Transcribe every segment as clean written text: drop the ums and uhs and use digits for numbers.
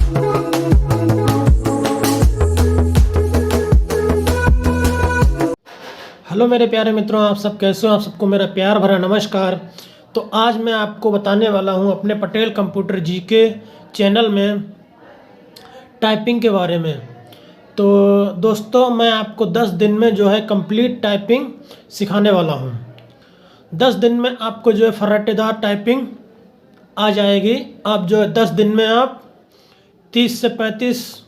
Hello मेरे प्यारे मित्रों, आप सब कैसे हो? आप सबको मेरा प्यार भरा नमस्कार। तो आज मैं आपको बताने वाला हूं अपने पटेल कंप्यूटर जीके चैनल में टाइपिंग के बारे में। तो दोस्तों, मैं आपको 10 दिन में जो है कंप्लीट टाइपिंग सिखाने वाला हूं। 10 दिन में आपको जो है फर्राटेदार टाइपिंग आ जाएगी। आप जो है 10 दिन में आप 30 से 35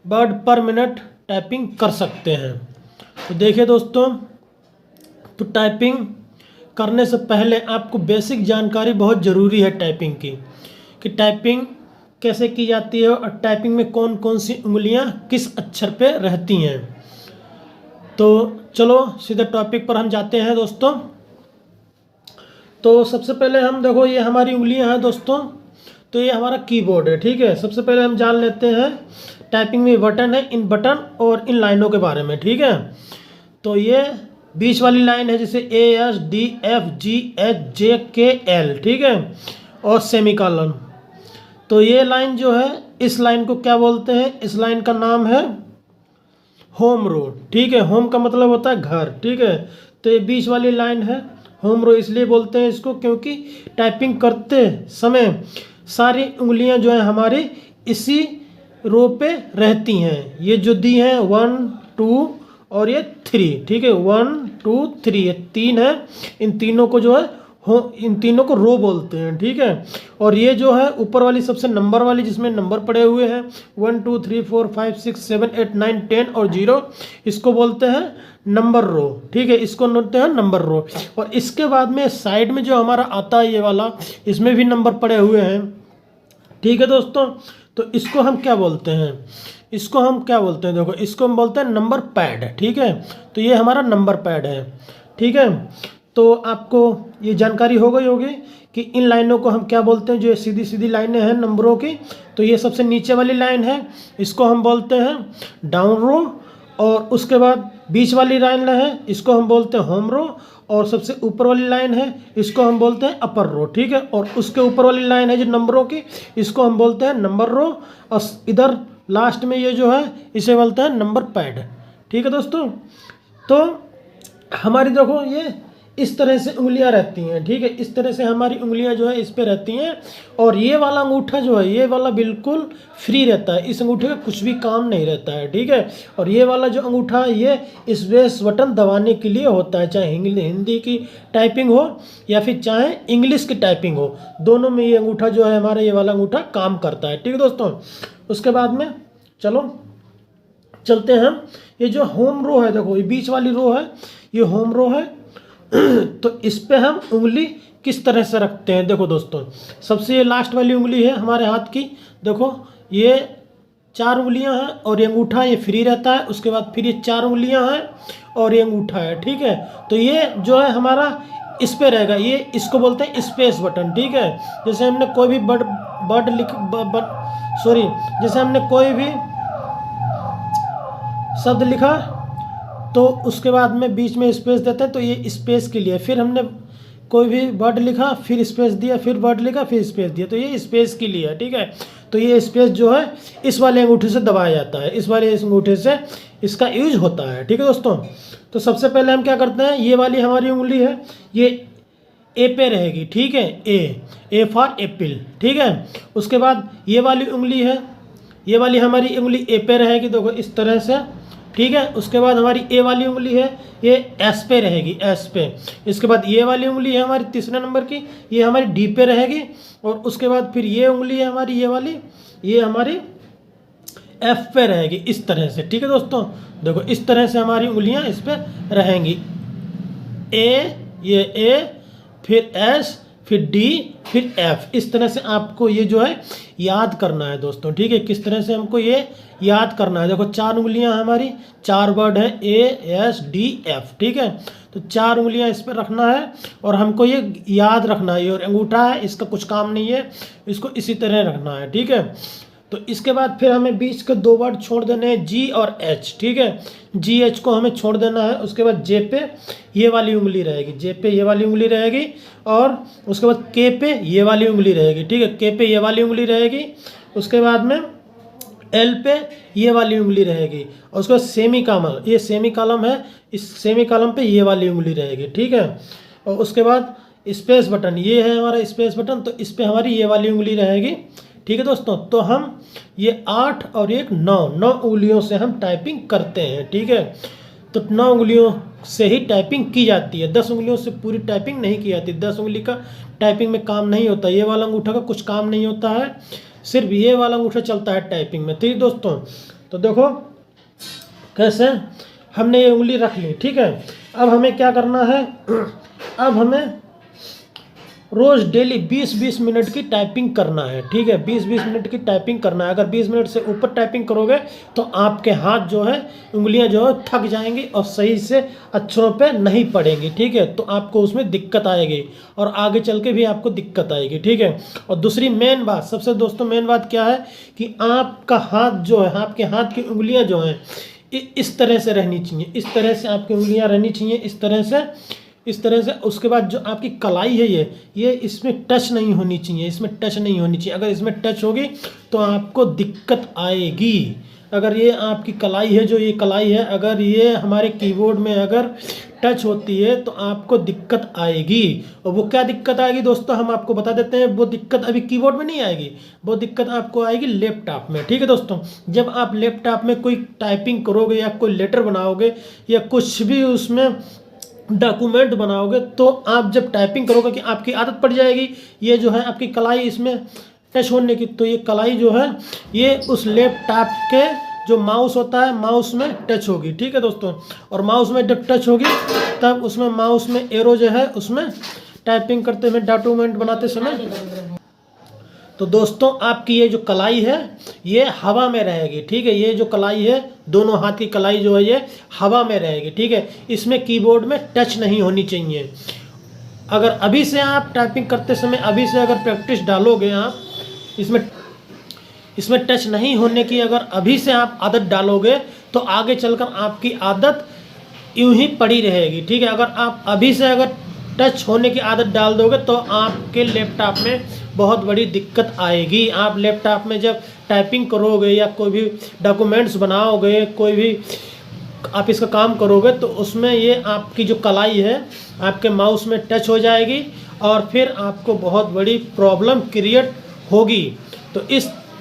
वर्ड पर मिनट टाइपिंग कर सकते हैं। तो देखिए दोस्तों, तो टाइपिंग करने से पहले आपको बेसिक जानकारी बहुत ज़रूरी है टाइपिंग की, कि टाइपिंग कैसे की जाती है और टाइपिंग में कौन कौन सी उंगलियां किस अक्षर पे रहती हैं। तो चलो सीधे टॉपिक पर हम जाते हैं दोस्तों। तो सबसे पहले हम देखो, ये हमारी उंगलियां हैं दोस्तों। तो ये हमारा कीबोर्ड है, ठीक है। सबसे पहले हम जान लेते हैं टाइपिंग में बटन है, इन बटन और इन लाइनों के बारे में, ठीक है। तो ये बीच वाली लाइन है, जैसे ASDFGHJKL, ठीक है, और सेमीकोलन। तो ये लाइन जो है, इस लाइन को क्या बोलते हैं? इस लाइन का नाम है होम रो, ठीक है। होम का मतलब होता है घर, ठीक है। तो ये बीच वाली लाइन है होम रो, इसलिए बोलते हैं इसको क्योंकि टाइपिंग करते समय सारी उंगलियां जो है हमारी इसी रो पे रहती हैं। ये जो दी हैं 1 2 और ये 3, ठीक है। 1 2 3 ये 3 है। इन तीनों को जो है इन तीनों को रो बोलते हैं, ठीक है। और ये जो है ऊपर वाली सबसे नंबर वाली, जिसमें नंबर पड़े हुए हैं 1 2 3 4 5 6 7 8 9 10 और 0, इसको बोलते हैं नंबर रो, ठीक है। इसको बोलते हैं नंबर रो। और इसके बाद में साइड में जो हमारा आता है ये वाला, इसमें भी नंबर पड़े हुए हैं, ठीक है दोस्तों। तो इसको हम क्या बोलते हैं? इसको हम क्या बोलते हैं? देखो, इसको हम बोलते हैं नंबर पैड, ठीक है। तो ये हमारा नंबर पैड है, ठीक है। तो आपको ये जानकारी हो गई होगी कि इन लाइनों को हम क्या बोलते हैं। जो सीधी सीधी लाइनें हैं नंबरों की, तो ये सबसे नीचे वाली लाइन है, इसको हम बोलते हैं डाउन रो। और उसके बाद बीच वाली लाइन है, इसको हम बोलते हैं होम रो। और सबसे ऊपर वाली लाइन है, इसको हम बोलते हैं अपर रो, ठीक है। और उसके ऊपर वाली लाइन है जो नंबरों की, इसको हम बोलते हैं नंबर रो। और इधर लास्ट में ये जो है, इसे बोलते हैं नंबर पैड, ठीक है दोस्तों। तो हमारी देखो ये इस तरह से उंगलियां रहती हैं, ठीक है। इस तरह से हमारी उंगलियां जो है इस पे रहती हैं। और ये वाला अंगूठा जो है, ये वाला बिल्कुल फ्री रहता है, इस अंगूठे का कुछ भी काम नहीं रहता है, ठीक है। और ये वाला जो अंगूठा है, ये स्पेस बटन दबाने के लिए होता है, चाहे हिंदी की टाइपिंग हो या फिर चाहे इंग्लिश की टाइपिंग हो, दोनों में ये अंगूठा जो है हमारा, ये वाला अंगूठा काम करता है, ठीक है दोस्तों। उसके बाद में चलो चलते हैं हम। ये जो होम रो है, देखो ये बीच वाली रो है, ये होम रो है। तो इस पे हम उंगली किस तरह से रखते हैं? देखो दोस्तों, सबसे ये लास्ट वाली उंगली है हमारे हाथ की, देखो ये 4 उंगलियां हैं और ये अंगूठा ये फ्री रहता है। उसके बाद फिर ये 4 उंगलियां हैं और ये अंगूठा है, ठीक है। तो ये जो है हमारा इस पे रहेगा, ये इसको बोलते हैं स्पेस बटन, ठीक है। जैसे हमने कोई भी जैसे हमने कोई भी शब्द लिखा, तो उसके बाद में बीच में स्पेस देते हैं, तो ये स्पेस के लिए। फिर हमने कोई भी वर्ड लिखा, फिर स्पेस दिया, फिर वर्ड लिखा, फिर स्पेस दिया, तो ये स्पेस के लिए है, ठीक है। तो ये स्पेस जो है इस वाले अंगूठे से दबाया जाता है, इस अंगूठे से इसका यूज होता है, ठीक है दोस्तों। तो सबसे पहले हम क्या करते हैं, ये वाली हमारी उंगली है, ये ए पे रहेगी, ठीक है। ए फॉर एप्पल, ठीक है। उसके बाद ये वाली उंगली है, ये वाली हमारी उंगली ए पे रहेगी, देखो इस तरह से, ठीक है। उसके बाद हमारी ए वाली उंगली है, ये एस पे रहेगी, एस पे। इसके बाद ये वाली उंगली है हमारी तीसरे नंबर की, ये हमारी डी पे रहेगी। और उसके बाद फिर ये उंगली है हमारी, ये वाली, ये हमारी एफ पे रहेगी, इस तरह से, ठीक है दोस्तों। देखो इस तरह से हमारी उंगलियां इस पे रहेंगी। ए, फिर एस, फिर डी, फिर एफ। इस तरह से आपको ये जो है याद करना है दोस्तों, ठीक है। किस तरह से हमको ये याद करना है? देखो 4 उंगलियां हमारी, 4 वर्ड है ASDF, ठीक है। तो 4 उंगलियां इस पर रखना है और हमको ये याद रखना है। और अंगूठा है, इसका कुछ काम नहीं है, इसको इसी तरह रखना है, ठीक है। तो इसके बाद फिर हमें बीच के 2 वर्ड छोड़ देने हैं, G और H, ठीक है। GH को हमें छोड़ देना है। उसके बाद J पे ये वाली उंगली रहेगी, J पे ये वाली उंगली रहेगी। और उसके बाद K पे ये वाली उंगली रहेगी, ठीक है। K पे ये वाली उंगली रहेगी। उसके बाद में एल पे ये वाली उंगली रहेगी, और उसके बाद सेमी कॉलम, ये सेमी कॉलम है, इस सेमी कॉलम पे ये वाली उंगली रहेगी, ठीक है। और उसके बाद स्पेस बटन, ये है हमारा स्पेस बटन, तो इस पे हमारी ये वाली उंगली रहेगी, ठीक है दोस्तों। तो हम ये 8 और एक 9 उंगलियों से हम टाइपिंग करते हैं, ठीक है। तो 9 उंगलियों से ही टाइपिंग की जाती है, 10 उंगलियों से पूरी टाइपिंग नहीं की जाती। 10 उंगली का टाइपिंग में काम नहीं होता, ये वाला अंगूठा का कुछ काम नहीं होता है, सिर्फ ये वाला अंगूठा चलता है टाइपिंग में, ठीक दोस्तों। तो देखो कैसे हमने ये उंगली रख ली, ठीक है। अब हमें क्या करना है, अब हमें रोज़ डेली 20-20 मिनट की टाइपिंग करना है, ठीक है। 20-20 मिनट की टाइपिंग करना है। अगर 20 मिनट से ऊपर टाइपिंग करोगे तो आपके हाथ जो है, उंगलियां जो है थक जाएंगी और सही से अक्षरों पे नहीं पड़ेंगी, ठीक है। तो आपको उसमें दिक्कत आएगी और आगे चल के भी आपको दिक्कत आएगी, ठीक है। और दूसरी मेन बात, सबसे दोस्तों मेन बात क्या है कि आपका हाथ जो है, आपके हाथ की उंगलियाँ जो हैं इस तरह से रहनी चाहिए, इस तरह से आपकी उंगलियाँ रहनी चाहिए, इस तरह से। उसके बाद जो आपकी कलाई है ये इसमें टच नहीं होनी चाहिए, इसमें टच नहीं होनी चाहिए। अगर इसमें टच होगी तो आपको दिक्कत आएगी। अगर ये आपकी कलाई है, जो ये कलाई है, अगर ये हमारे कीबोर्ड में अगर टच होती है तो आपको दिक्कत आएगी। और वो क्या दिक्कत आएगी दोस्तों, हम आपको बता देते हैं। वो दिक्कत अभी कीबोर्ड में नहीं आएगी, वो दिक्कत आपको आएगी लैपटॉप में, ठीक है दोस्तों। जब आप लैपटॉप में कोई टाइपिंग करोगे या कोई लेटर बनाओगे या कुछ भी उसमें डॉक्यूमेंट बनाओगे, तो आप जब टाइपिंग करोगे कि आपकी आदत पड़ जाएगी ये जो है आपकी कलाई इसमें टच होने की। तो ये कलाई जो है ये उस लैपटॉप के जो माउस होता है, माउस में टच होगी, ठीक है दोस्तों। और माउस में जब टच होगी तब उसमें माउस में एरो जो है उसमें टाइपिंग करते हुए, डॉक्यूमेंट बनाते समय, तो दोस्तों आपकी ये जो कलाई है ये हवा में रहेगी, ठीक है। ये जो कलाई है, दोनों हाथ की कलाई जो है ये हवा में रहेगी, ठीक है। इसमें कीबोर्ड में टच नहीं होनी चाहिए। अगर अभी से आप टाइपिंग करते समय अभी से अगर प्रैक्टिस डालोगे आप, इसमें टच नहीं होने की अगर अभी से आप आदत डालोगे तो आगे चलकर आपकी आदत यूं ही पड़ी रहेगी, ठीक है। अगर आप अभी से अगर टच होने की आदत डाल दोगे तो आपके लैपटॉप में बहुत बड़ी दिक्कत आएगी। आप लैपटॉप में जब टाइपिंग करोगे या कोई भी डॉक्यूमेंट्स बनाओगे, कोई भी आप इसका काम करोगे, तो उसमें ये आपकी जो कलाई है आपके माउस में टच हो जाएगी और फिर आपको बहुत बड़ी प्रॉब्लम क्रिएट होगी। तो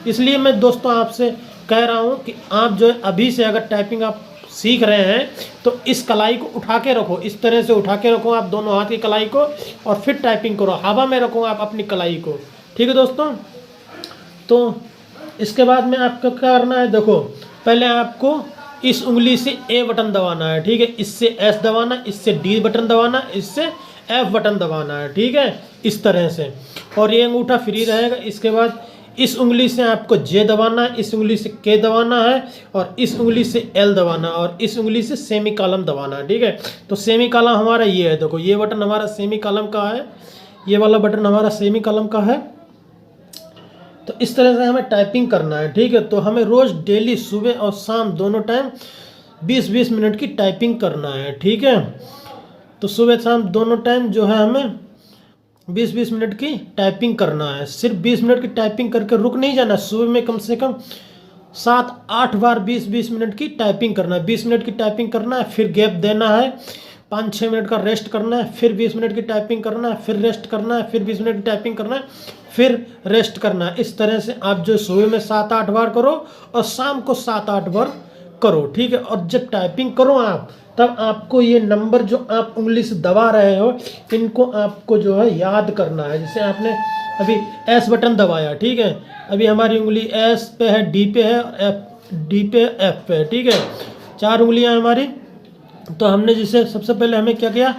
इसलिए मैं दोस्तों आपसे कह रहा हूँ कि आप जो है अभी से अगर टाइपिंग आप सीख रहे हैं तो इस कलाई को उठा के रखो, इस तरह से उठा के रखो आप दोनों हाथ की कलाई को, और फिर टाइपिंग करो। हवा में रखो आप अपनी कलाई को, ठीक है दोस्तों। तो इसके बाद में आपको क्या करना है, देखो पहले आपको इस उंगली से ए बटन दबाना है, ठीक है। इससे एस दबाना, इससे डी बटन दबाना, इससे एफ बटन दबाना है, ठीक है, इस तरह से। और ये अंगूठा फ्री रहेगा। इसके बाद इस उंगली से आपको जे दबाना है, इस उंगली से के दबाना है, और इस उंगली से एल दबाना, और इस उंगली से सेमी कॉलम दबाना है, ठीक है। तो सेमी कॉलम हमारा ये है, देखो ये बटन हमारा सेमी कॉलम का है, ये वाला बटन हमारा सेमी कॉलम का है। तो इस तरह से हमें टाइपिंग करना है, ठीक है। तो हमें रोज़ डेली सुबह और शाम दोनों टाइम 20-20 मिनट की टाइपिंग करना है, ठीक है। तो सुबह शाम दोनों टाइम जो है हमें 20-20 मिनट की टाइपिंग करना है। सिर्फ 20 मिनट की टाइपिंग करके रुक नहीं जाना, सुबह में कम से कम 7-8 बार 20-20 मिनट की टाइपिंग करना है। 20 मिनट की टाइपिंग करना है, फिर गैप देना है, 5-6 मिनट का रेस्ट करना है, फिर 20 मिनट की टाइपिंग करना है, फिर रेस्ट करना है, फिर 20 मिनट की टाइपिंग करना है, फिर रेस्ट करना है। इस तरह से आप जो सुबह में 7-8 बार करो और शाम को 7-8 बार करो, ठीक है। और जब टाइपिंग करो आप, तब आपको ये नंबर जो आप उंगली से दबा रहे हो इनको आपको जो है याद करना है। जैसे आपने अभी एस बटन दबाया, ठीक है, अभी हमारी उंगली एस पे है, डी पे है, एफ डी पे, एफ पे है, ठीक है, 4 उंगलियां हमारी। तो हमने जैसे सबसे पहले हमें क्या किया,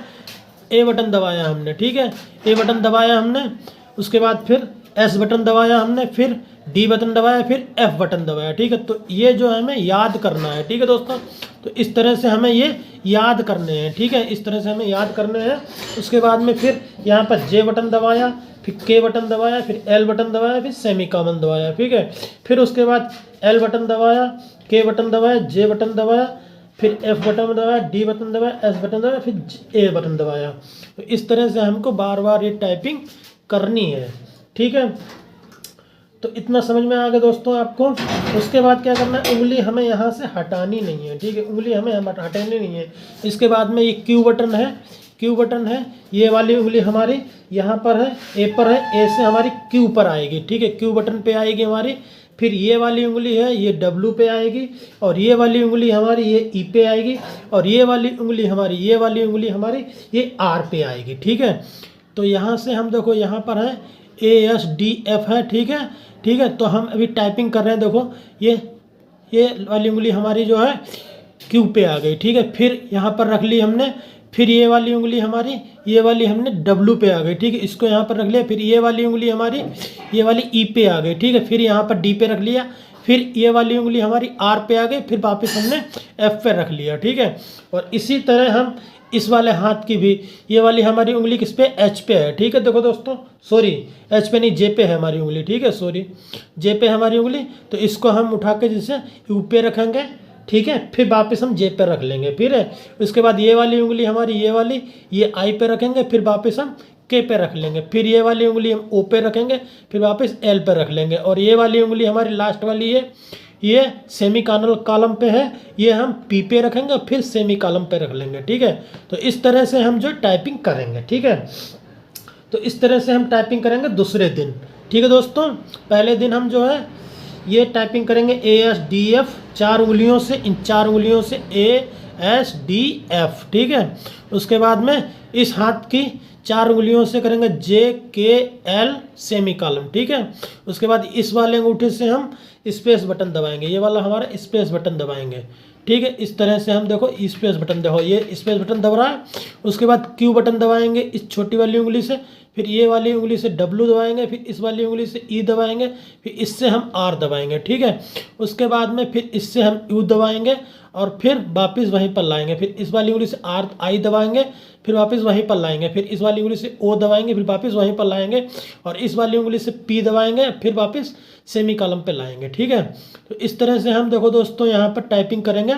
ए बटन दबाया हमने, ठीक है, ए बटन दबाया हमने, उसके बाद फिर एस बटन दबाया हमने, फिर डी बटन दबाया, फिर एफ बटन दबाया, ठीक है। तो ये जो हमें याद करना है, ठीक है दोस्तों। तो इस तरह से हमें ये याद करने हैं, ठीक है, इस तरह से हमें याद करने हैं। उसके बाद में फिर यहाँ पर जे बटन दबाया, फिर के बटन दबाया, फिर एल बटन दबाया, फिर सेमी कॉलम दबाया, ठीक है। फिर उसके बाद एल बटन दबाया, के बटन दबाया, जे बटन दबाया, फिर एफ बटन दबाया, डी बटन दबाया, एस बटन दबाया, फिर ए बटन दबाया। तो इस तरह से हमको बार बार ये टाइपिंग करनी है, ठीक है। तो इतना समझ में आ गया दोस्तों आपको। उसके बाद क्या करना है, उंगली हमें यहाँ से हटानी नहीं है, ठीक है, उंगली हमें हटानी नहीं है। इसके बाद में ये क्यू बटन है, क्यू बटन है, ये वाली उंगली हमारी यहाँ पर है, ए पर है, ए से हमारी क्यू पर आएगी, ठीक है, क्यू बटन पे आएगी हमारी। फिर ये वाली उंगली है ये डब्लू पे आएगी, और ये वाली उंगली हमारी ये ई पे आएगी, और ये वाली उंगली हमारी ये आर पे आएगी, ठीक है। तो यहाँ से हम देखो यहाँ पर है ASDF है, ठीक है, ठीक है। तो हम अभी टाइपिंग कर रहे हैं, देखो ये वाली उंगली हमारी जो है क्यू पे आ गई, ठीक है। फिर यहाँ पर रख ली हमने, फिर ये वाली उंगली हमारी ये वाली हमने डब्लू पे आ गई, ठीक है, इसको यहाँ पर रख लिया। फिर ये वाली उंगली हमारी ये वाली ई पे आ गई, ठीक है, फिर यहाँ पर डी पे रख लिया। फिर ये वाली उंगली हमारी आर पे आ गई, फिर वापस हमने एफ पे रख लिया, ठीक है। और इसी तरह हम इस वाले हाथ की भी, ये वाली हमारी उंगली किस पे, एच पे है, ठीक है। देखो दोस्तों, सॉरी एच पे नहीं, जे पे है हमारी उंगली, ठीक है, सॉरी जे पे हमारी उंगली। तो इसको हम उठा के जैसे यू पे रखेंगे, ठीक है, फिर वापस हम जे पे रख लेंगे, फिर है उसके बाद ये वाली उंगली हमारी ये आई पे रखेंगे, फिर वापस हम के पे रख लेंगे। फिर ये वाली उंगली हम ओ पे रखेंगे, फिर वापस एल पे रख लेंगे। और ये वाली उंगली हमारी लास्ट वाली है, ये सेमी कॉलम पे है, ये हम पी पे रखेंगे, फिर सेमी कॉलम पे रख लेंगे, ठीक है। तो इस तरह से हम जो टाइपिंग करेंगे, ठीक है। तो इस तरह से हम टाइपिंग करेंगे दूसरे दिन, ठीक है दोस्तों। पहले दिन हम जो है ये टाइपिंग करेंगे ASDF, 4 उंगलियों से, इन 4 उंगलियों से ASDF, ठीक है। उसके बाद में इस हाथ की 4 उंगलियों से करेंगे JKL सेमी कॉलम, ठीक है। उसके बाद इस वाले अंगूठे से हम स्पेस बटन दबाएंगे, ये वाला हमारा स्पेस बटन दबाएंगे, ठीक है। इस तरह से हम देखो स्पेस बटन, देखो ये स्पेस बटन दब रहा है। उसके बाद क्यू बटन दबाएंगे इस छोटी वाली उंगली से, फिर ये वाली उंगली से डब्लू दबाएंगे, फिर इस वाली उंगली से ई दबाएंगे, फिर इससे हम आर दबाएंगे, ठीक है। उसके बाद में फिर इससे हम यू दबाएंगे और फिर वापस वहीं पर लाएंगे। फिर इस वाली उंगली से आई दबाएंगे, फिर वापस वहीं पर लाएंगे। फिर इस वाली उंगली से ओ दबाएंगे, फिर वापस वहीं पर लाएंगे। और इस वाली उंगली से पी दबाएंगे, फिर वापस सेमी कॉलम पे लाएंगे, ठीक है। तो इस तरह से हम देखो दोस्तों यहाँ पर टाइपिंग करेंगे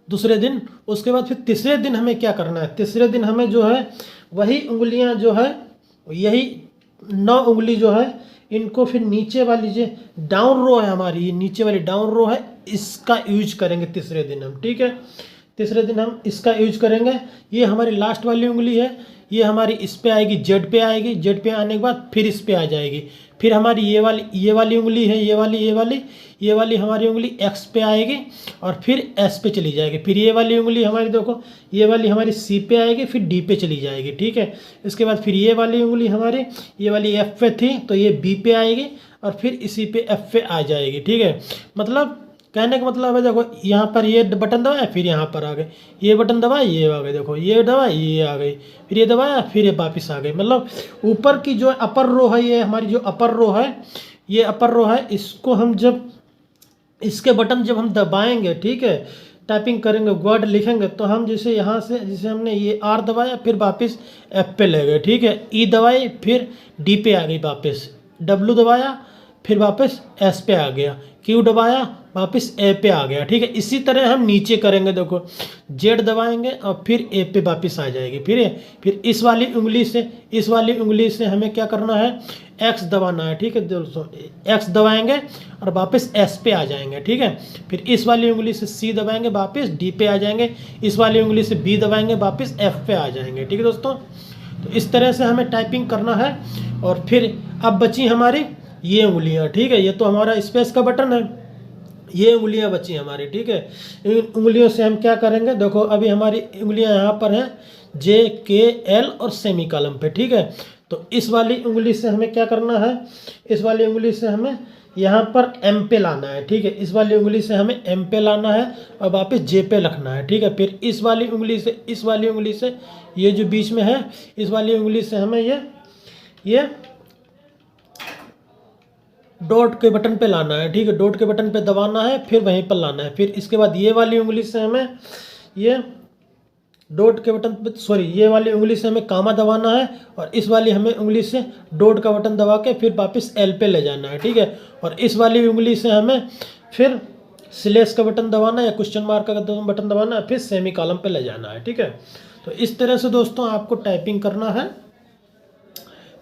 दूसरे दिन। उसके बाद फिर तीसरे दिन हमें क्या करना है, तीसरे दिन हमें जो है वही उंगलियां जो है, यही 9 उंगली जो है, इनको फिर नीचे वाली जो डाउन रो है हमारी, ये नीचे वाली डाउन रो है, इसका यूज करेंगे तीसरे दिन हम, ठीक है। तीसरे दिन हम इसका यूज करेंगे। ये हमारी लास्ट वाली उंगली है, ये हमारी इस पे आएगी, जेड पे आएगी, जेड पे आने के बाद फिर इस पे आ जाएगी। फिर हमारी ये वाली उंगली है, ये वाली हमारी उंगली एक्स पे आएगी और फिर एस पे चली जाएगी। फिर ये वाली उंगली हमारी देखो, ये वाली हमारी सी पे आएगी, फिर डी पे चली जाएगी, ठीक है। इसके बाद फिर ये वाली उंगली हमारी ये वाली एफ पे थी, तो ये बी पे आएगी और फिर इसी पे एफ पे आ जाएगी, ठीक है। मतलब कहने का मतलब है देखो, यहाँ पर ये बटन दबाया, फिर यहाँ पर आ गए, ये बटन दबाया, ये आ गए, देखो ये दबाया, ये आ गई, फिर ये दबाया, फिर ये वापस आ गई। मतलब ऊपर की जो अपर रो है, ये हमारी जो अपर रो है, ये अपर रो है, इसको हम जब इसके बटन जब हम दबाएंगे, ठीक है, टाइपिंग करेंगे, वर्ड लिखेंगे, तो हम जैसे यहाँ से जैसे हमने ये आर दबाया, फिर वापस एफ पे ले गए, ठीक है। ई दबाई, फिर डी पे आ गई वापस, डब्लू दबाया, फिर वापस एस पे आ गया, क्यू दबाया, वापस ए पे आ गया, ठीक है। इसी तरह हम नीचे करेंगे, देखो जेड दबाएंगे और फिर ए पे वापस आ जाएगी। फिर इस वाली उंगली से हमें क्या करना है, एक्स दबाना है, ठीक है दोस्तों। एक्स दबाएंगे और वापस एस पे आ जाएंगे, ठीक है। फिर इस वाली उंगली से सी दबाएंगे, वापस डी पे आ जाएंगे। इस वाली उंगली से बी दबाएंगे, वापस एफ पे आ जाएंगे, ठीक है दोस्तों। तो इस तरह से हमें टाइपिंग करना है। और फिर अब बची हमारी ये उंगलियां, ठीक है, ये तो हमारा स्पेस का बटन है, ये उंगलियां बची हमारी, ठीक है। इन उंगलियों से हम क्या करेंगे, देखो अभी हमारी उंगलियां यहाँ पर हैं JKL और सेमी कॉलम पे, ठीक है। तो इस वाली उंगली से हमें क्या करना है, इस वाली उंगली से हमें यहाँ पर M पे लाना है, ठीक है। इस वाली उंगली से हमें M पे लाना है और वापस J पे रखना है, ठीक है। फिर इस वाली उंगली से ये जो बीच में है, इस वाली उंगली से हमें ये डॉट के बटन पे लाना है, ठीक है। डॉट के बटन पे दबाना है, फिर वहीं पर लाना है। फिर इसके बाद ये वाली उंगली से हमें ये डॉट के बटन पे, सॉरी, ये वाली उंगली से हमें कामा दबाना है और इस वाली हमें उंगली से डॉट का बटन दबा के फिर वापस एल पे ले जाना है, ठीक है। और इस वाली उंगली से हमें फिर स्लैश का बटन दबाना है या क्वेश्चन मार्क का बटन दबाना है, फिर सेमी कॉलम पे ले जाना है, ठीक है। तो इस तरह से दोस्तों आपको टाइपिंग करना है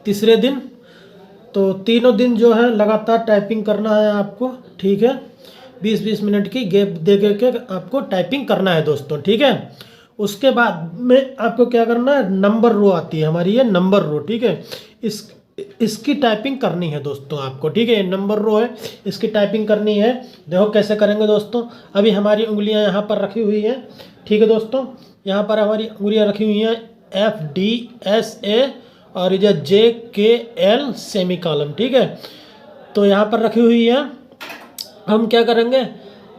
तीसरे दिन। तो तीनों दिन जो है लगातार टाइपिंग करना है आपको, ठीक है। 20-20 मिनट की गैप दे के आपको टाइपिंग करना है दोस्तों, ठीक है। उसके बाद में आपको क्या करना है, नंबर रो आती है हमारी, ये नंबर रो, ठीक है। इसकी टाइपिंग करनी है दोस्तों आपको, ठीक है। नंबर रो है, इसकी टाइपिंग करनी है। देखो कैसे करेंगे दोस्तों। अभी हमारी उंगलियां यहाँ पर रखी हुई हैं, ठीक है दोस्तों। यहाँ पर हमारी उंगलियां रखी हुई हैं FDSA और इधर JKL सेमी कॉलम, ठीक है। तो यहाँ पर रखी हुई है। हम क्या करेंगे,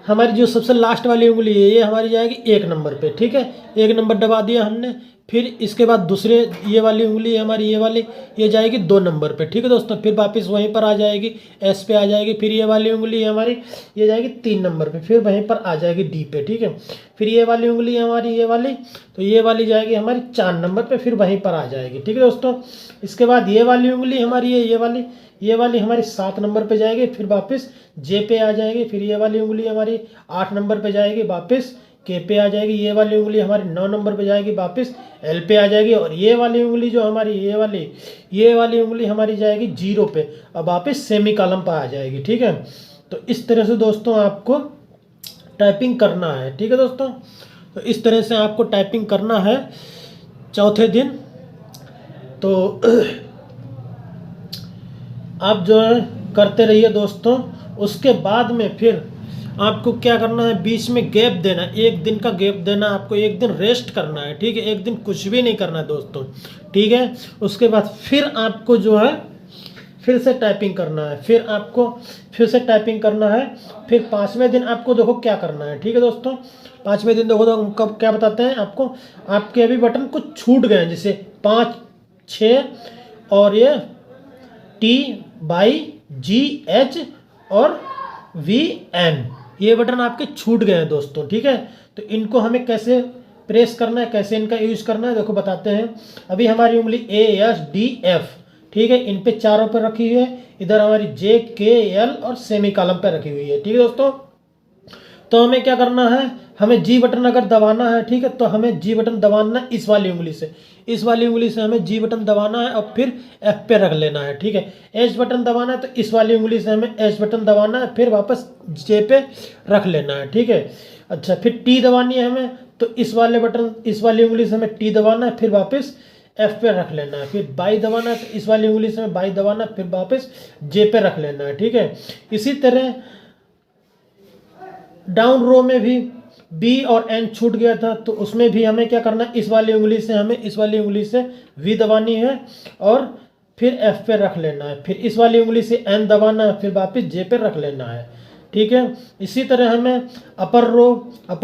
हमारी जो सबसे लास्ट वाली उंगली है ये हमारी जाएगी 1 नंबर पे, ठीक है। 1 नंबर दबा दिया हमने। फिर इसके बाद दूसरे ये वाली उंगली हमारी, ये वाली, ये जाएगी 2 नंबर पे, ठीक है दोस्तों। फिर वापस वहीं पर आ जाएगी, S पे आ जाएगी। फिर ये वाली उंगली हमारी, ये जाएगी 3 नंबर पे, फिर वहीं पर आ जाएगी D पे, ठीक है। फिर ये वाली उंगली हमारी, ये वाली, तो ये वाली जाएगी हमारी 4 नंबर पे, फिर वहीं पर आ जाएगी, ठीक है दोस्तों। इसके बाद ये वाली उंगली हमारी है, ये वाली हमारी 7 नंबर पे जाएगी, फिर वापस J पे आ जाएगी। फिर ये वाली उंगली हमारी 8 नंबर पे जाएगी, वापस K पे आ जाएगी। ये वाली उंगली हमारी 9 नंबर पे जाएगी, वापस L पे आ जाएगी। और ये वाली उंगली जो हमारी, ये वाली उंगली हमारी जाएगी 0 पे, अब वापस सेमी कॉलम पर आ जाएगी, ठीक है। तो इस तरह से दोस्तों आपको टाइपिंग करना है, ठीक है दोस्तों। तो इस तरह से आपको टाइपिंग करना है चौथे दिन। तो आप जो है करते रहिए दोस्तों। उसके बाद में फिर आपको क्या करना है, बीच में गैप देना, 1 दिन का गैप देना आपको, 1 दिन रेस्ट करना है, ठीक है। 1 दिन कुछ भी नहीं करना है दोस्तों, ठीक है। उसके बाद फिर आपको जो है फिर से टाइपिंग करना है, फिर आपको फिर से टाइपिंग करना है। फिर 5वें दिन आपको देखो क्या करना है, ठीक है दोस्तों। 5वें दिन देखो तो कब क्या बताते हैं आपको, आपके अभी बटन कुछ छूट गए हैं, जैसे 5, 6 और ये TGH और VN, ये बटन आपके छूट गए हैं दोस्तों, ठीक है। तो इनको हमें कैसे प्रेस करना है, कैसे इनका यूज करना है, देखो बताते हैं। अभी हमारी उंगली ASDF, ठीक है, इन पे चारों पर रखी हुई है। इधर हमारी JKL और सेमी कॉलम पे रखी हुई है, ठीक है दोस्तों। तो हमें क्या करना है, हमें G बटन अगर दबाना है, ठीक है, तो हमें G बटन दबाना है इस वाली उंगली से, इस वाली उंगली से हमें G बटन दबाना है और फिर F पे रख लेना है, ठीक है। H बटन दबाना है तो इस वाली उंगली से हमें H बटन दबाना है, फिर वापस J पे रख लेना है, ठीक है। अच्छा, फिर T दबानी है हमें, तो इस वाले बटन, इस वाली उंगली से हमें T दबाना है, फिर वापस F पे रख लेना है। फिर बाई दबाना है, तो इस वाली उंगली से हमें बाई दबाना है, फिर वापस J पे रख लेना है, ठीक है। इसी तरह डाउन रो में भी B और N छूट गया था, तो उसमें भी हमें क्या करना है, इस वाली उंगली से हमें इस वाली उंगली से V दबानी है और फिर F पे रख लेना है। फिर इस वाली उंगली से N दबाना है, फिर वापस J पे रख लेना है, ठीक है। इसी तरह हमें अपर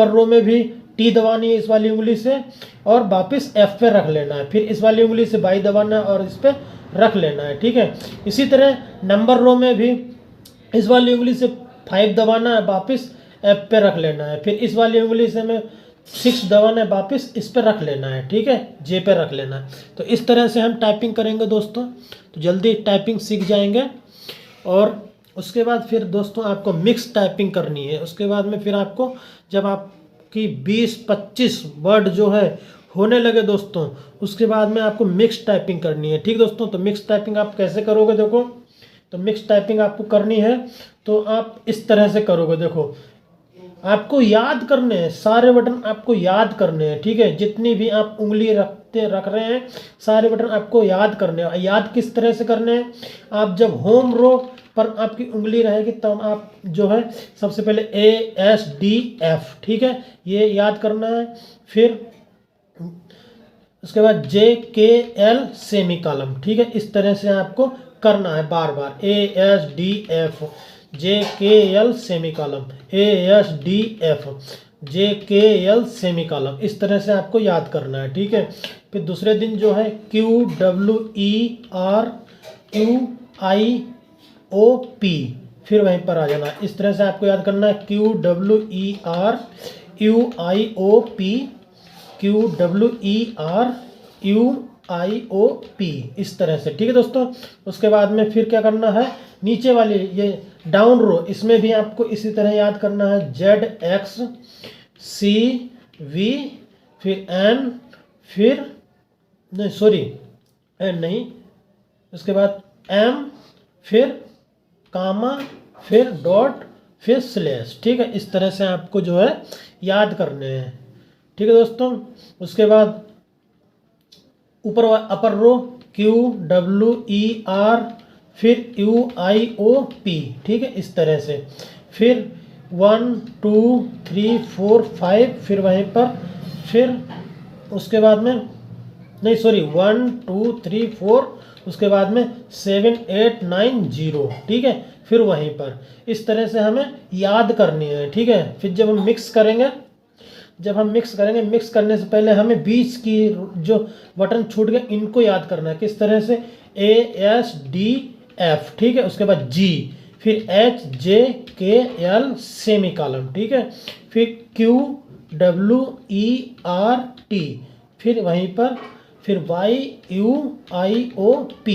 रो में भी T दबानी है इस वाली उंगली से और वापस F पे रख लेना है। फिर इस वाली उंगली से बाई दबाना है और इस पे रख लेना है, ठीक है। इसी तरह नंबर रो में भी इस वाली उंगली से 5 दबाना है, वापस F पे रख लेना है। फिर इस वाली उंगली से हमें 6 दबाना है, वापस इस पे रख लेना है, ठीक है, J पे रख लेना है। तो इस तरह से हम टाइपिंग करेंगे दोस्तों, तो जल्दी टाइपिंग सीख जाएंगे। और उसके बाद फिर दोस्तों आपको मिक्स टाइपिंग करनी है। उसके बाद में फिर आपको जब आपकी 20-25 वर्ड जो है होने लगे दोस्तों, उसके बाद में आपको मिक्स टाइपिंग करनी है, ठीक दोस्तों। तो मिक्स टाइपिंग आप कैसे करोगे, देखो, तो मिक्स टाइपिंग आपको करनी है तो आप इस तरह से करोगे। देखो, आपको याद करने हैं, सारे बटन आपको याद करने हैं, ठीक है। जितनी भी आप उंगली रख रहे हैं, सारे बटन आपको याद करने हैं। याद किस तरह से करने हैं, आप जब होम रो पर आपकी उंगली रहेगी तब आप जो है सबसे पहले ASDF, ठीक है, ये याद करना है। फिर उसके बाद JKL सेमी कॉलम, ठीक है। इस तरह से आपको करना है बार बार, ASDF JKL semi column, ASDF JKL semi column, इस तरह से आपको याद करना है, ठीक है। फिर दूसरे दिन जो है QWERQIOP, फिर वहीं पर आ जाना। इस तरह से आपको याद करना है QWERQIOP, इस तरह से, ठीक है दोस्तों। उसके बाद में फिर क्या करना है, नीचे वाली ये डाउन रो, इसमें भी आपको इसी तरह याद करना है ZXCV, फिर N, फिर नहीं सॉरी N नहीं, उसके बाद M, फिर कामा, फिर डॉट, फिर स्लैश। ठीक है, इस तरह से आपको जो है याद करने हैं। ठीक है दोस्तों, उसके बाद ऊपर अपर रो QWER, फिर UIOP। ठीक है, इस तरह से। फिर 1 2 3 4 5, फिर वहीं पर, फिर उसके बाद में 1 2 3 4, उसके बाद में 7 8 9 0। ठीक है, फिर वहीं पर इस तरह से हमें याद करनी है। ठीक है, फिर जब हम मिक्स करेंगे मिक्स करने से पहले हमें बीच की जो बटन छूट गए इनको याद करना है। किस तरह से? ASDF। ठीक है, उसके बाद G, फिर HJKL सेमी कॉलम। ठीक है, फिर QWERT, फिर वहीं पर, फिर YUIOP,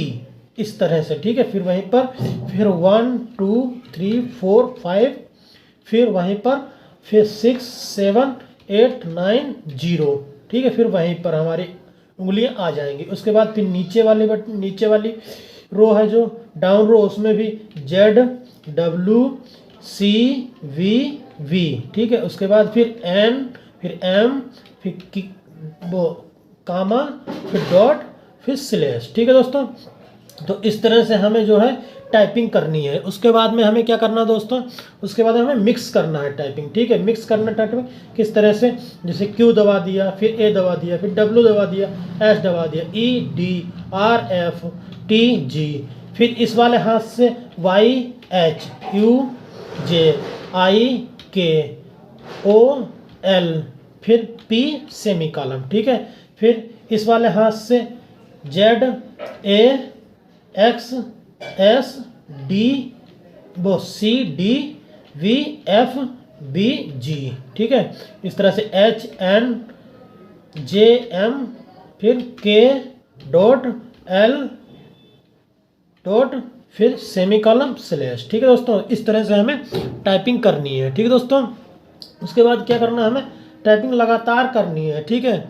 इस तरह से। ठीक है, फिर वहीं पर, फिर 1 2 3 4 5, फिर वहीं पर, फिर 6 7 8 9 0। ठीक है, फिर वहीं पर हमारी उंगलियां आ जाएंगी। उसके बाद फिर नीचे वाली रो है जो डाउन रो, उसमें भी ZWCVV। ठीक है, उसके बाद फिर N, फिर M, फिर वो कामा, फिर डॉट, फिर स्लैश। ठीक है दोस्तों, तो इस तरह से हमें जो है टाइपिंग करनी है। उसके बाद में हमें क्या करना है दोस्तों? उसके बाद हमें मिक्स करना है टाइपिंग। ठीक है, मिक्स करना टाइपिंग किस तरह से? जैसे Q दबा दिया, फिर A दबा दिया, फिर W दबा दिया, S दबा दिया, EDRFTG, फिर इस वाले हाथ से YHUJIKOL, फिर P सेमी कॉलम। ठीक है, फिर इस वाले हाथ से ZAXSDVFBG। ठीक है, इस तरह से HNJM, फिर K.L डॉट, फिर सेमी कॉलम स्लैश। ठीक है दोस्तों, इस तरह से हमें टाइपिंग करनी है। ठीक है दोस्तों, उसके बाद क्या करना है? हमें टाइपिंग लगातार करनी है। ठीक है,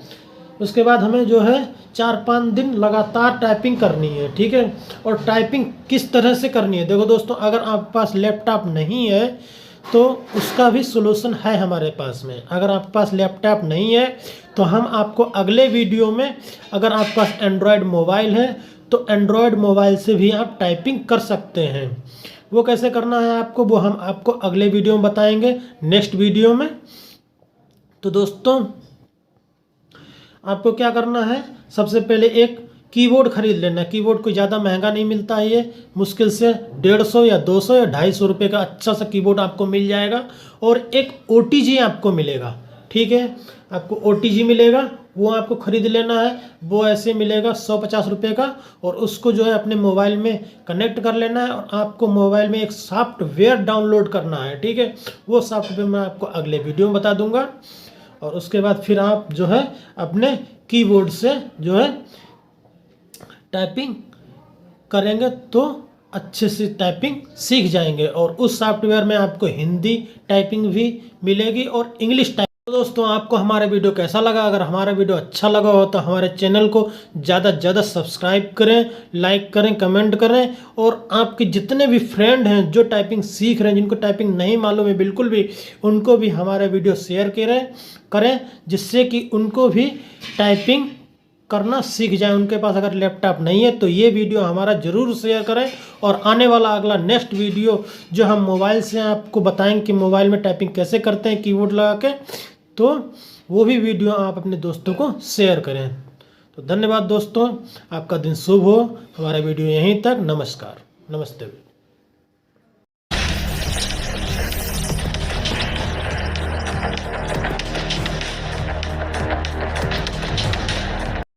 उसके बाद हमें जो है 4-5 दिन लगातार टाइपिंग करनी है। ठीक है, और टाइपिंग किस तरह से करनी है? देखो दोस्तों, अगर आपके पास लैपटॉप नहीं है तो उसका भी सलूशन है हमारे पास में। अगर आपके पास लैपटॉप नहीं है तो हम आपको अगले वीडियो में, अगर आपके पास एंड्रॉयड मोबाइल है तो एंड्रॉयड मोबाइल से भी आप टाइपिंग कर सकते हैं। वो कैसे करना है आपको, वो हम आपको अगले वीडियो में बताएंगे, नेक्स्ट वीडियो में। तो दोस्तों, आपको क्या करना है? सबसे पहले एक कीबोर्ड खरीद लेना है। कीबोर्ड कोई ज़्यादा महंगा नहीं मिलता है, ये मुश्किल से 150 या 200 या 250 रुपये का अच्छा सा कीबोर्ड आपको मिल जाएगा। और एक OTG आपको मिलेगा। ठीक है, आपको OTG मिलेगा, वो आपको खरीद लेना है। वो ऐसे मिलेगा 150 रुपये का, और उसको जो है अपने मोबाइल में कनेक्ट कर लेना है, और आपको मोबाइल में एक सॉफ्टवेयर डाउनलोड करना है। ठीक है, वो सॉफ्टवेयर मैं आपको अगले वीडियो में बता दूंगा। और उसके बाद फिर आप जो है अपने कीबोर्ड से जो है टाइपिंग करेंगे तो अच्छे से टाइपिंग सीख जाएंगे। और उस सॉफ्टवेयर में आपको हिंदी टाइपिंग भी मिलेगी और इंग्लिश टाइपिंग। तो दोस्तों, आपको हमारा वीडियो कैसा लगा? अगर हमारा वीडियो अच्छा लगा हो तो हमारे चैनल को ज़्यादा से ज़्यादा सब्सक्राइब करें, लाइक करें, कमेंट करें। और आपके जितने भी फ्रेंड हैं जो टाइपिंग सीख रहे हैं, जिनको टाइपिंग नहीं मालूम है बिल्कुल भी, उनको भी हमारा वीडियो शेयर करें, जिससे कि उनको भी टाइपिंग करना सीख जाए। उनके पास अगर लैपटॉप नहीं है तो ये वीडियो हमारा ज़रूर शेयर करें। और आने वाला अगला नेक्स्ट वीडियो जो हम मोबाइल से आपको बताएंगे कि मोबाइल में टाइपिंग कैसे करते हैं कीबोर्ड लगा के, तो वो भी वीडियो आप अपने दोस्तों को शेयर करें। तो धन्यवाद दोस्तों, आपका दिन शुभ हो। हमारा वीडियो यहीं तक। नमस्कार, नमस्ते।